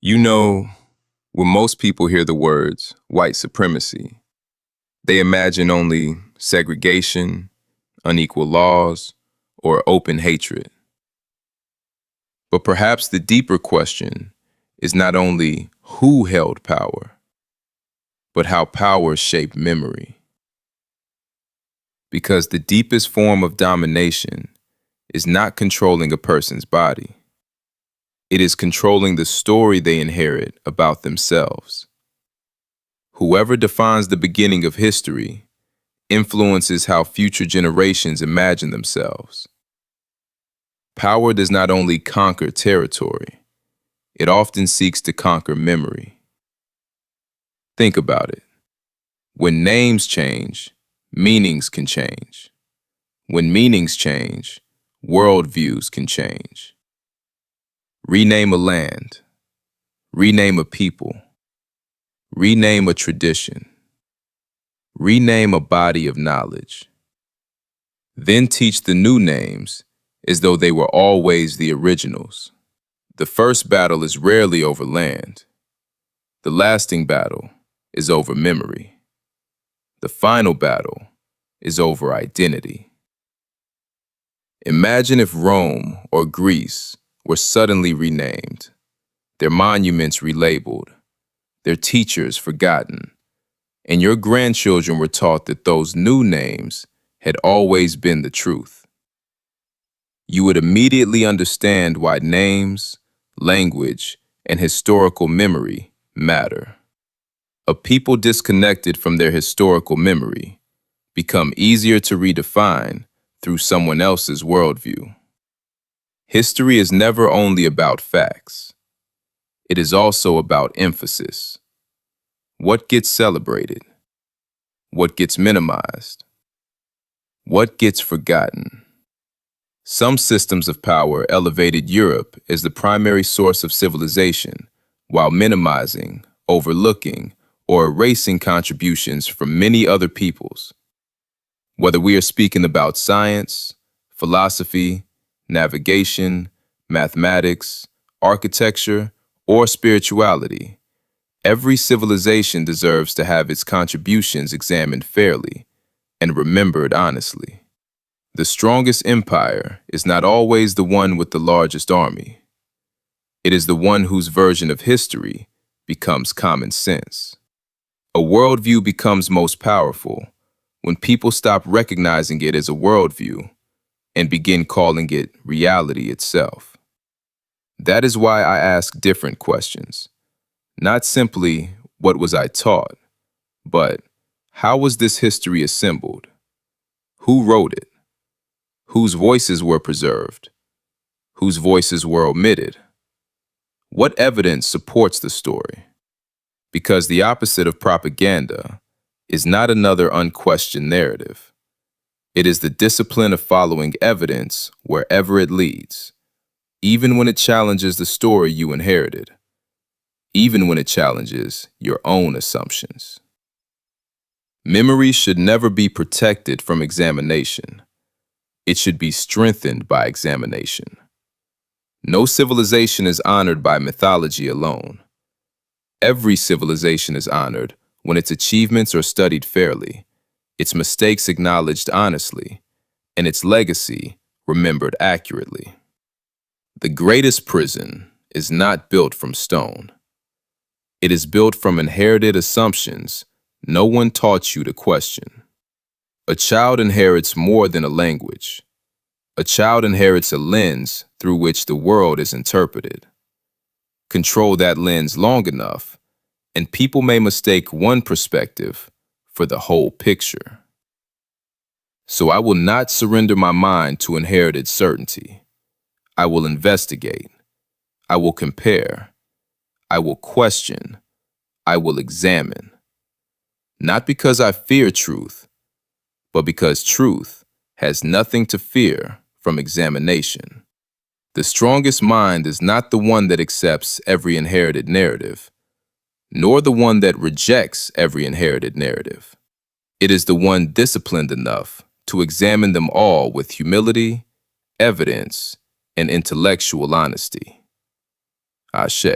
You know, when most people hear the words white supremacy, they imagine only segregation, unequal laws, or open hatred. But perhaps the deeper question is not only who held power, but how power shaped memory. Because the deepest form of domination is not controlling a person's body. It is controlling the story they inherit about themselves. Whoever defines the beginning of history influences how future generations imagine themselves. Power does not only conquer territory, it often seeks to conquer memory. Think about it. When names change, meanings can change. When meanings change, worldviews can change. Rename a land, rename a people, rename a tradition, rename a body of knowledge. Then teach the new names as though they were always the originals. The first battle is rarely over land. The lasting battle is over memory. The final battle is over identity. Imagine if Rome or Greece were suddenly renamed, their monuments relabeled, their teachers forgotten, and your grandchildren were taught that those new names had always been the truth. You would immediately understand why names, language, and historical memory matter. A people disconnected from their historical memory become easier to redefine through someone else's worldview. History is never only about facts. It is also about emphasis. What gets celebrated? What gets minimized? What gets forgotten? Some systems of power elevated Europe as the primary source of civilization, while minimizing, overlooking, or erasing contributions from many other peoples. Whether we are speaking about science, philosophy, navigation, mathematics, architecture, or spirituality, every civilization deserves to have its contributions examined fairly and remembered honestly. The strongest empire is not always the one with the largest army. It is the one whose version of history becomes common sense. A worldview becomes most powerful when people stop recognizing it as a worldview and begin calling it reality itself. That is why I ask different questions. Not simply, what was I taught, but how was this history assembled? Who wrote it? Whose voices were preserved? Whose voices were omitted? What evidence supports the story? Because the opposite of propaganda is not another unquestioned narrative. It is the discipline of following evidence wherever it leads, even when it challenges the story you inherited, even when it challenges your own assumptions. Memory should never be protected from examination. It should be strengthened by examination. No civilization is honored by mythology alone. Every civilization is honored when its achievements are studied fairly, its mistakes acknowledged honestly, and its legacy remembered accurately. The greatest prison is not built from stone. It is built from inherited assumptions no one taught you to question. A child inherits more than a language. A child inherits a lens through which the world is interpreted. Control that lens long enough, and people may mistake one perspective for the whole picture. So I will not surrender my mind to inherited certainty. I will investigate. I will compare. I will question. I will examine. Not because I fear truth, but because truth has nothing to fear from examination. The strongest mind is not the one that accepts every inherited narrative, nor the one that rejects every inherited narrative. It is the one disciplined enough to examine them all with humility, evidence, and intellectual honesty. Ashe.